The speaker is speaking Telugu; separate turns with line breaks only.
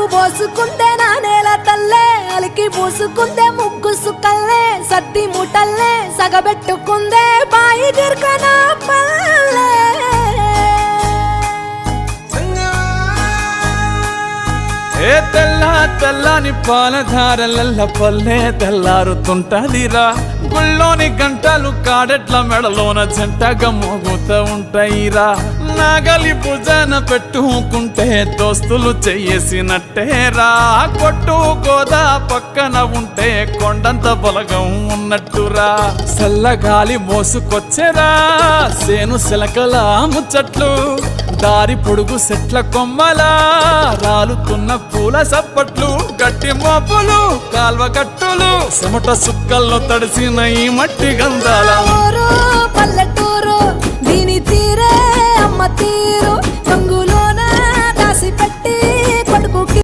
పోసుకుందే నా నేల తల్లే అలికి పూసుకుందే ముగ్గు సుక్కల్లే సత్తి ముటల్లే సగబెట్టుకుందే బాయి దిర్కనా పల్లె
ఏ తెల్ల తెల్లని పాలధారలల్ల పల్లె తెల్లారుతుంటదిరా గుళ్ళోని గంటలు కాడెట్ల మెడలోన జంటగా మోగుతూ ఉంటాయిరా నాగలి భుజాన పెట్టుకుంటే దోస్తులు చెయ్యేసినట్టేరా కొట్టు గోదా పక్కన ఉంటే కొండంత బలగం ఉన్నట్టురా చల్లగాలి మోసుకొచ్చెరా సేను శిలకల ముచ్చట్లు దారి పొడుగు సెట్ల కొమ్మలా రాలుతున్న పూల సప్పట్లు గట్టి మోపులు కాల్వ గట్టులు చెమట సుక్కల్లో తడిసిన ఈ మట్టి గంధాల